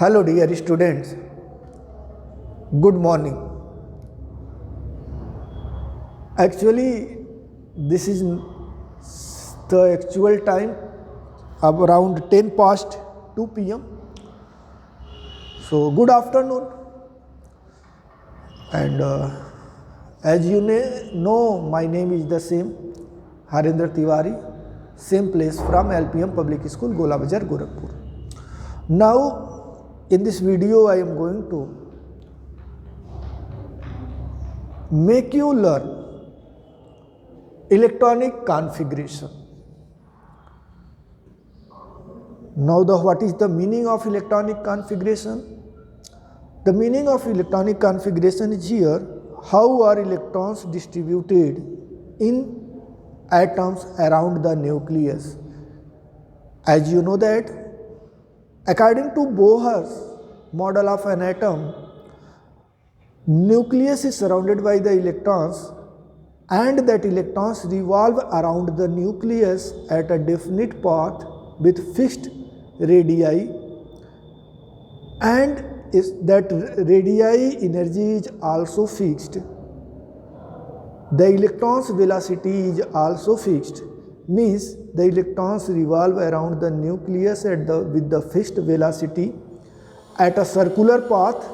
Hello dear students, good morning. Actually, this is the actual time of around 10 past 2 p.m. So, good afternoon. And as you know, my name is the same, Harendra Tiwari, same place from LPM Public School, Gola Bazar, Gorakhpur. Now, in this video, I am going to make you learn electronic configuration. Now, what is the meaning of electronic configuration? The meaning of electronic configuration is here: how are electrons distributed in atoms around the nucleus. As you know that, according to Bohr's model of an atom, nucleus is surrounded by the electrons, and that electrons revolve around the nucleus at a definite path with fixed radii, and that radii energy is also fixed. The electron's velocity is also fixed, means the electrons revolve around the nucleus with the fixed velocity at a circular path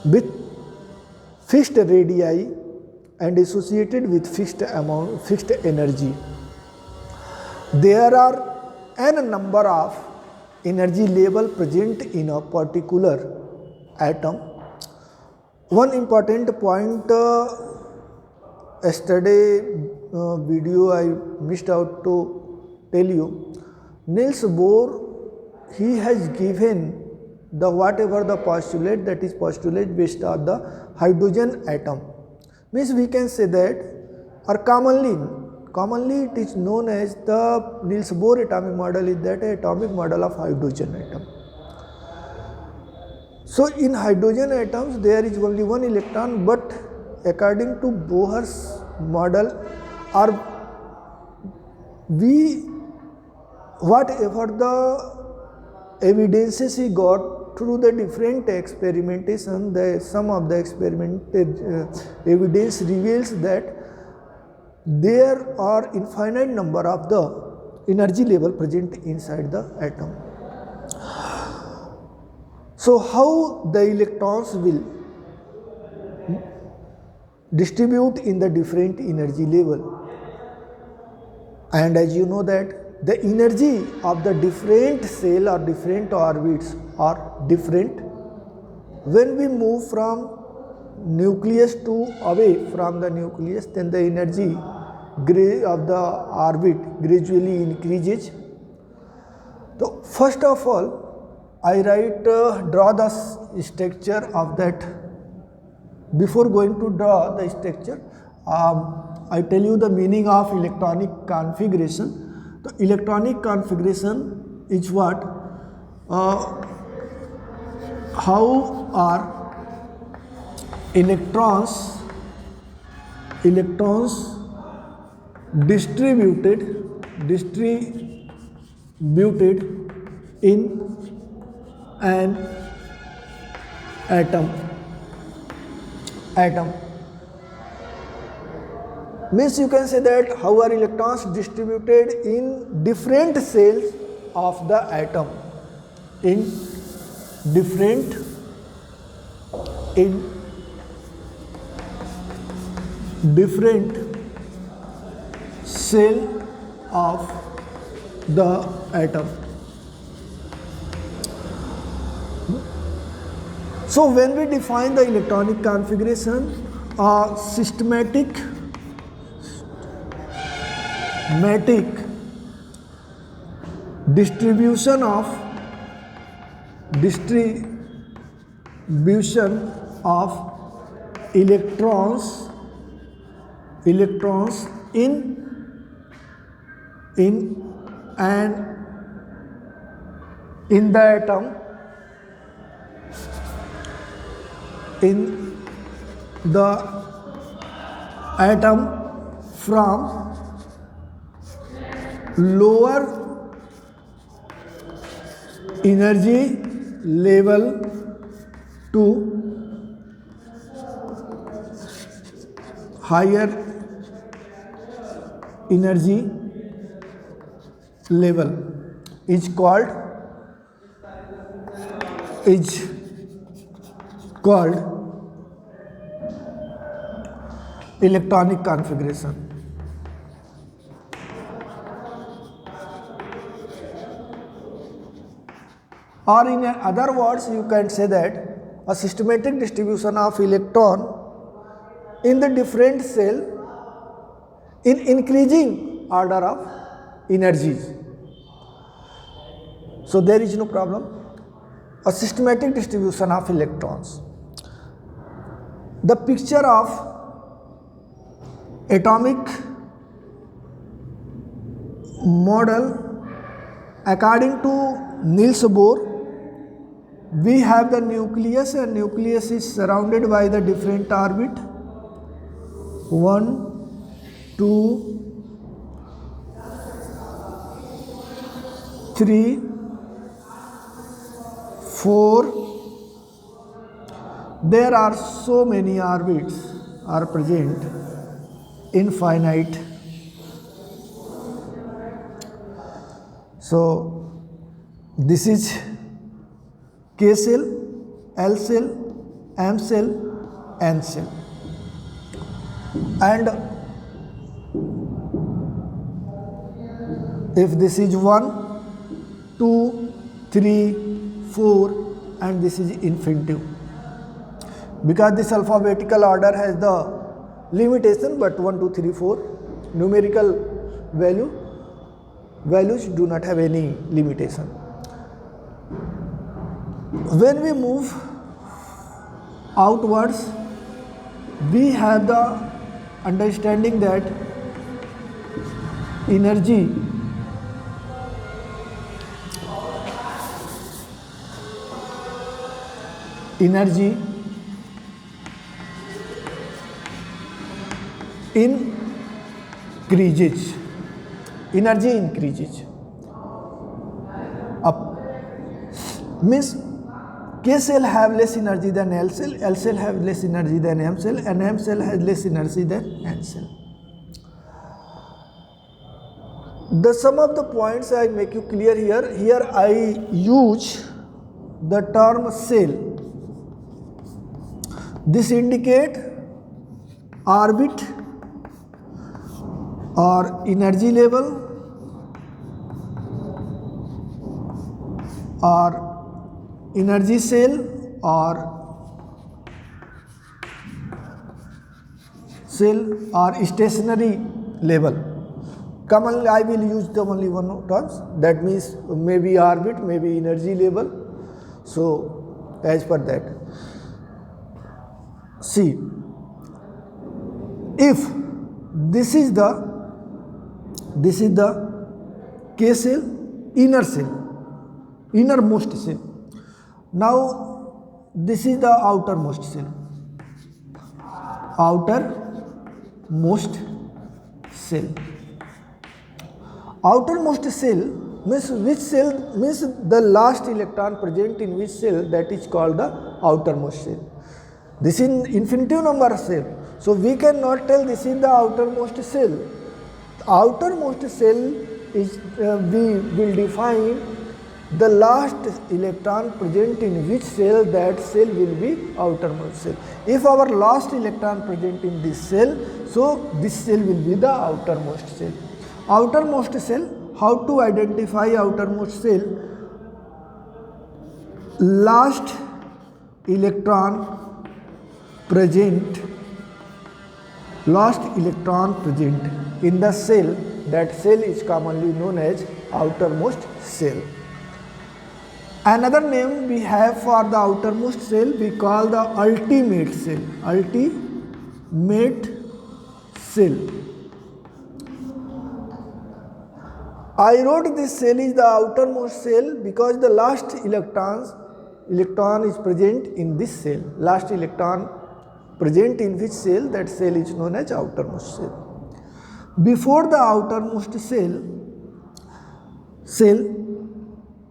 with fixed radii and associated with fixed energy. There are n number of energy level present in a particular atom. One important point, yesterday video I missed out to tell you. Niels Bohr, he has given the whatever the postulate, that is postulate based on the hydrogen atom. Means we can say that, or commonly it is known as the Niels Bohr atomic model is that atomic model of hydrogen atom. So in hydrogen atoms there is only one electron, but according to Bohr's model, or whatever the evidences he got through the different experimentation, some of the experimented evidence reveals that there are infinite number of the energy level present inside the atom. So how the electrons will distribute in the different energy level? And as you know that the energy of the different cell or different orbits are different. When we move from nucleus to away from the nucleus, then the energy of the orbit gradually increases. So first of all, I draw the structure of that. Before going to draw the structure, I tell you the meaning of electronic configuration. The electronic configuration is what? How are electrons distributed in an atom. Means you can say that how are electrons distributed in different cells of the atom, in different cell of the atom. So when we define the electronic configuration, a systematic distribution of electrons in the atom, from lower energy level to higher energy level is called electronic configuration. Or in other words, you can say that a systematic distribution of electron in the different cell in increasing order of energies. So there is no problem. A systematic distribution of electrons. The picture of atomic model according to Niels Bohr, we have the nucleus, and nucleus is surrounded by the different orbit 1, 2, 3, 4. There are so many orbits are present, infinite. So this is K cell, L cell, M cell, N cell, and if this is 1, 2, 3, 4, and this is infinitive, because this alphabetical order has the limitation, but 1, 2, 3, 4 numerical values do not have any limitation. When we move outwards, we have the understanding that energy increases. Energy increases. Means K cell have less energy than L cell have less energy than M cell, and M cell has less energy than N cell. The sum of the points I make you clear here. Here I use the term cell. This indicate orbit or energy level or energy cell or stationary level. Commonly I will use the only one terms, that means maybe orbit, maybe energy level. So as per that, see, if this is the K cell, innermost cell. Now this is the outermost cell. Outermost cell means which cell, means the last electron present in which cell, that is called the outermost cell. This is infinitive number of cell. So we cannot tell this is the outermost cell. Outermost cell is we will define the last electron present in which cell, that cell will be outermost cell. If our last electron present in this cell, so this cell will be the outermost cell. Outermost cell, how to identify outermost cell? Last electron present in the cell, that cell is commonly known as outermost cell. Another name we have for the outermost cell, we call the ultimate cell. I wrote this cell is the outermost cell because the last electron is present in this cell. Last electron present in which cell, that cell is known as outermost cell. Before the outermost cell,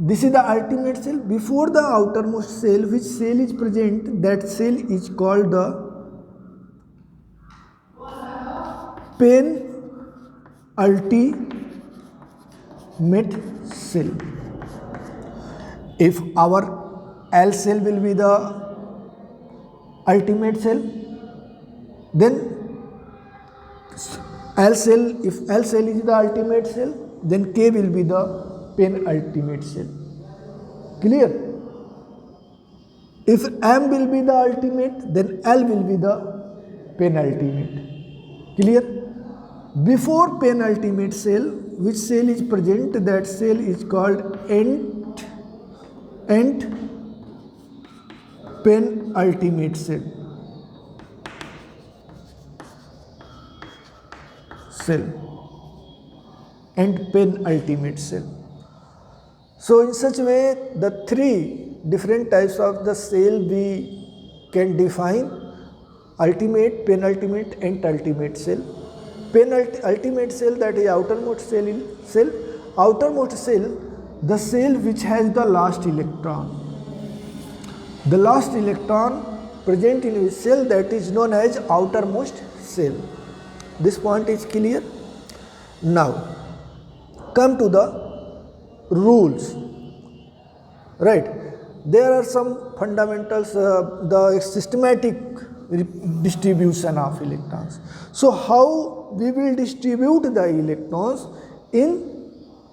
This is the ultimate cell. Before the outermost cell, which cell is present, that cell is called the penultimate cell. If our L cell will be the ultimate cell, then L cell, if L cell is the ultimate cell, then K will be the penultimate cell. Clear? If M will be the ultimate, then L will be the penultimate. Clear? Before penultimate cell, which cell is present, that cell is called nth penultimate cell. And penultimate cell. So in such way, the three different types of the cell we can define: ultimate, penultimate, and ultimate cell. Ultimate cell, that is outermost cell. Outermost cell, the cell which has the last electron. The last electron present in a cell, that is known as outermost cell. This point is clear. Now come to the rules. Right, there are some fundamentals, the systematic distribution of electrons. So how we will distribute the electrons in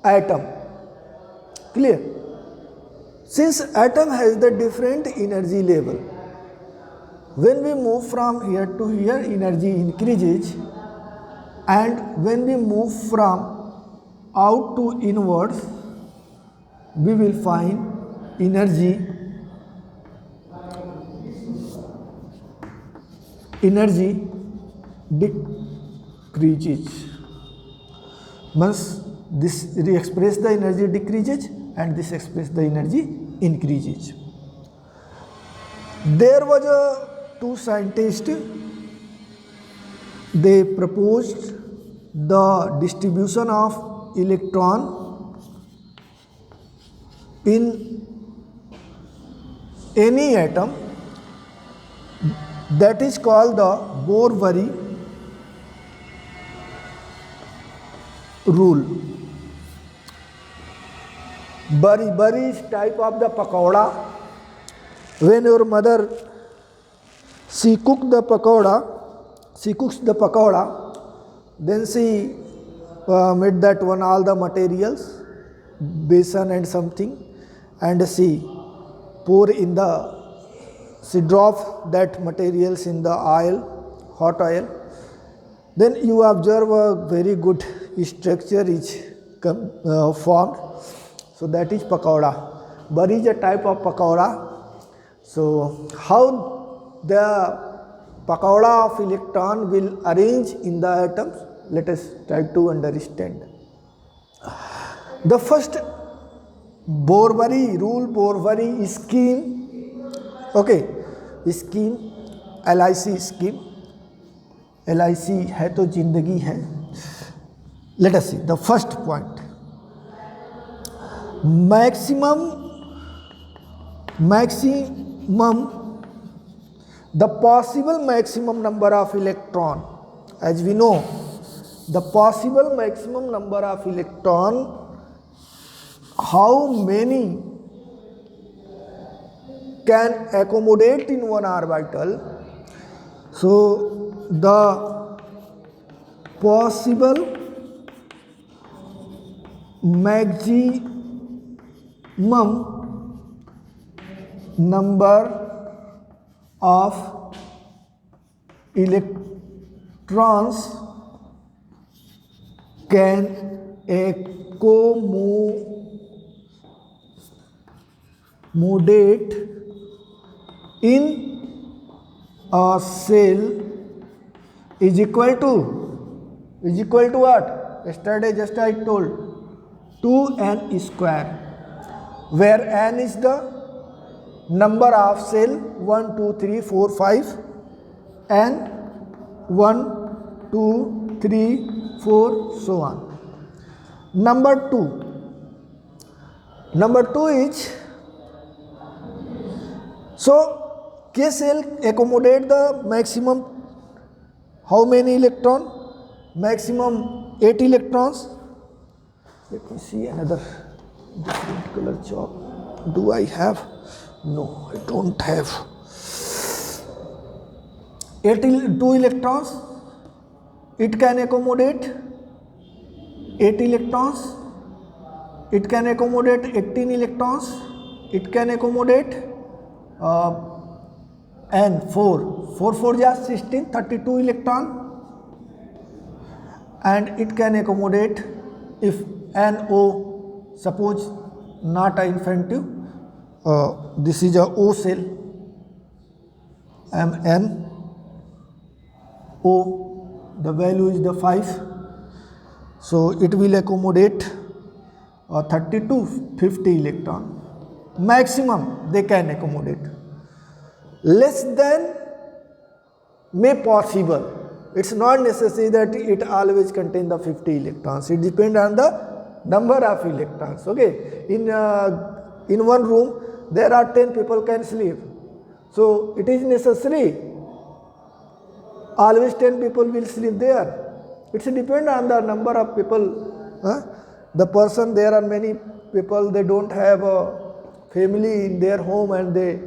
atom? Clear? Since atom has the different energy level, when we move from here to here, energy increases, and when we move from out to inwards, we will find energy decreases. Means this express the energy decreases and this express the energy increases. There was two scientists, they proposed the distribution of electron in any atom, that is called the Bohr-Waring rule. Bari is type of the pakoda. When your mother, she cooks the pakoda, then she made that one all the materials, besan and something, and she drop that materials in the oil, hot oil. Then you observe a very good structure is formed. So that is pakoda. Bari is a type of pakoda. So how the pakoda of electron will arrange in the atoms, let us try to understand. The first Bohr-Waring rule, Bohr-Waring scheme, okay, scheme, LIC scheme, LIC है तो जिंदगी है. Let us see the first point. Maximum, the possible maximum number of electron. As we know, the possible maximum number of electron, how many can accommodate in one orbital. So the possible maximum number of electrons can accommodate in a cell is equal to what? Yesterday just I told 2n square, where n is the number of cell 1, 2, 3, 4, 5, and 1, 2, 3, 4, so on. Number 2, Number 2 is, so K cell accommodate the maximum how many electron? Maximum 8 electrons. Let me see another different color chalk. Do I have? No, I don't have. 2 electrons. It can accommodate 8 electrons. It can accommodate 18 electrons. It can accommodate N 4. 4 is 16, 32 electron. And it can accommodate, if NO, suppose not an infinitive, this is a O cell, MN O, the value is the 5. So it will accommodate 30 to 50 electron. Maximum they can accommodate. Less than may possible. It's not necessary that it always contain the 50 electrons. It depends on the number of electrons. Okay. In one room there are 10 people can sleep. So it is necessary always 10 people will sleep there. It's depend on the number of people. The person, there are many people, they don't have a family in their home and they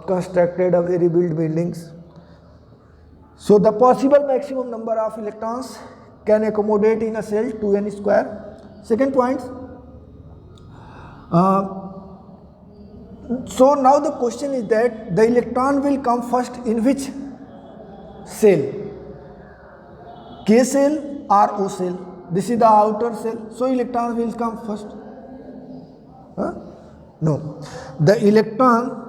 constructed a very big buildings. So the possible maximum number of electrons can accommodate in a cell 2n square. Second point. So now the question is that the electron will come first in which cell? K cell or O cell? This is the outer cell. So electron will come first. No. The electron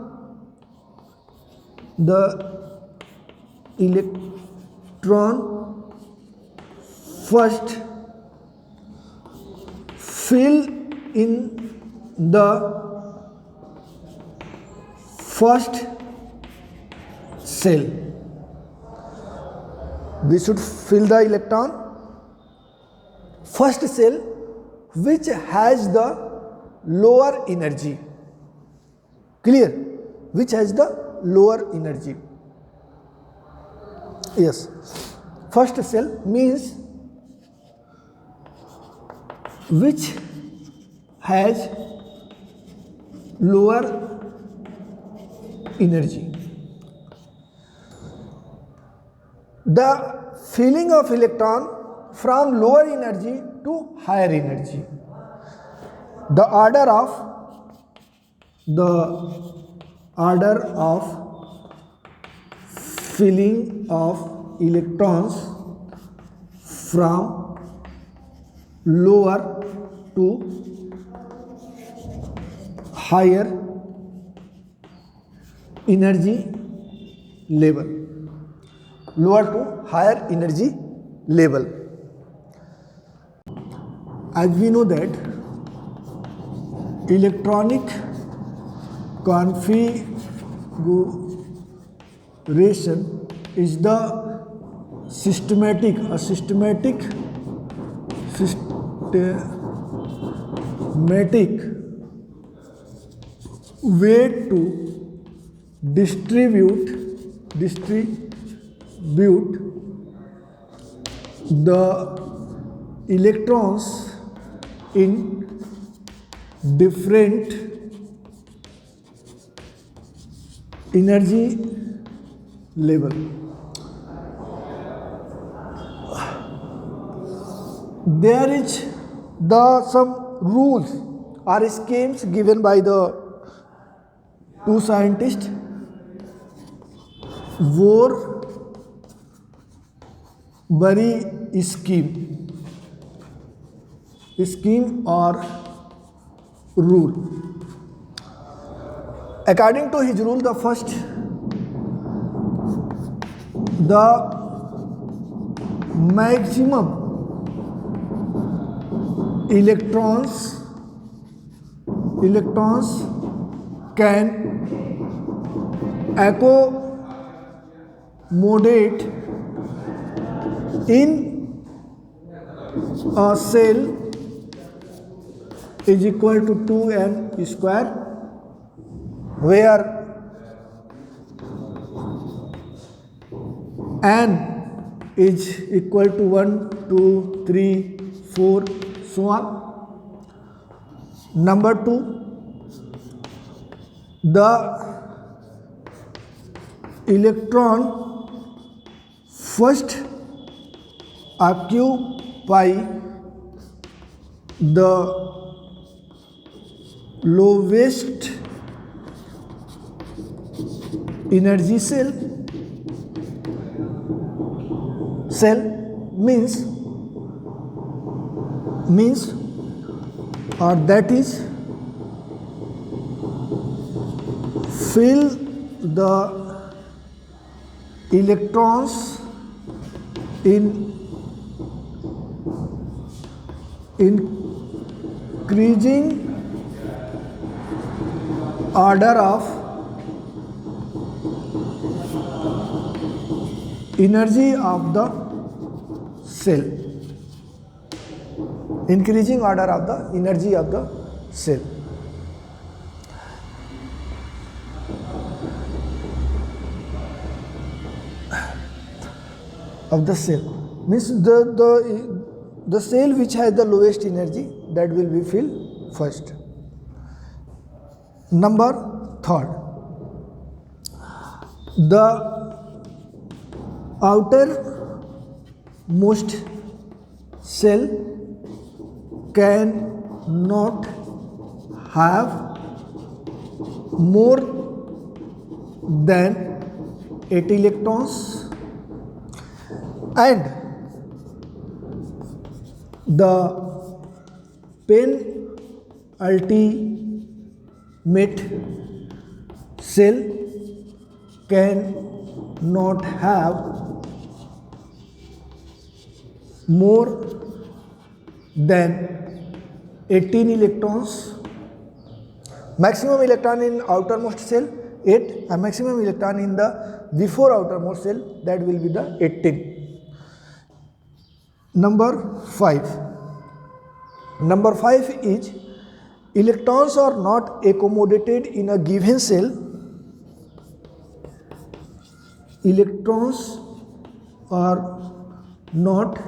first fill in the first cell. We should fill the electron first cell which has the lower energy. Clear? Which has the lower energy. Yes. First cell means which has lower energy. The filling of electron from lower energy to higher energy. The order of filling of electrons from lower to higher energy level. Lower to higher energy level. As we know that electronic configuration is the systematic way to distribute the electrons in different energy level. There is some rules or schemes given by the two scientists, Bohr-Bury scheme or rule. According to his rule, the maximum electrons can accommodate in a cell is equal to 2n square, where n is equal to 1, 2, 3, 4, so on. Number 2, the electron first occupy the lowest energy cell means or that is fill the electrons in increasing order of energy of the cell, increasing order of the energy of the cell. Of the cell means the cell which has the lowest energy, that will be filled first. Number 3, the outermost cell cannot have more than 8 electrons, and the penultimate cell cannot have more than 18 electrons. Maximum electron in outermost cell 8, and maximum electron in the before outermost cell, that will be the 18. Number 5 is electrons are not accommodated in a given cell. Electrons are not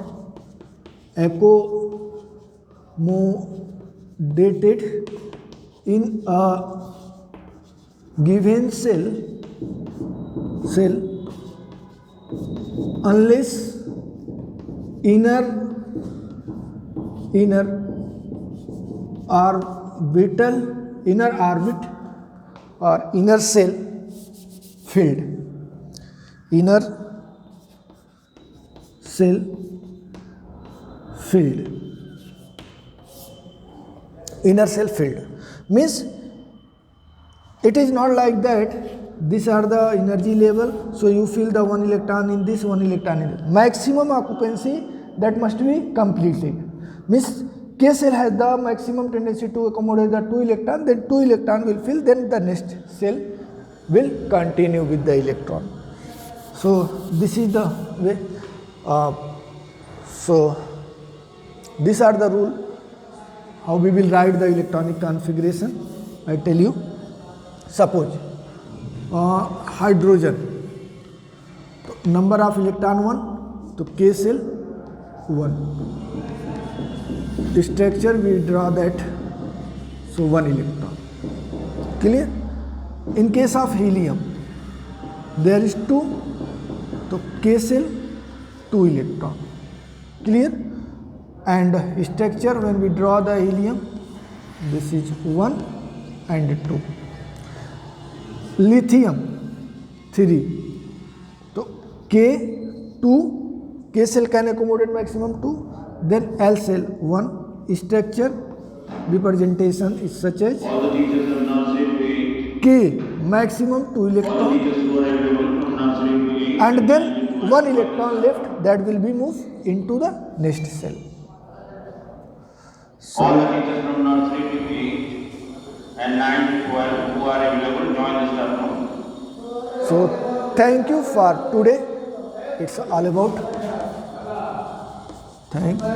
accommodated in a given cell unless inner orbit or inner cell filled. Inner cell filled means it is not like that these are the energy level, so you fill the 1 electron in this, 1 electron in this. Maximum occupancy that must be completed, means K cell has the maximum tendency to accommodate the 2 electron, then 2 electron will fill, then the next cell will continue with the electron. So this is the way. So these are the rule how we will write the electronic configuration. I tell you, suppose hydrogen, number of electron 1, to K cell 1. Structure we draw that, so 1 electron. Clear? In case of helium, there is 2, so K cell 2 electron. Clear? And structure when we draw the helium, this is 1 and 2. Lithium 3, so K2, K cell can accommodate maximum 2, then L cell 1. Structure representation is such as K maximum 2 electron, and then 1 electron left, that will be moved into the next cell. So, all the teachers from nursery to 8 and 9 to 12 who are available, join this afternoon. So thank you for today. It's all about. Thank you.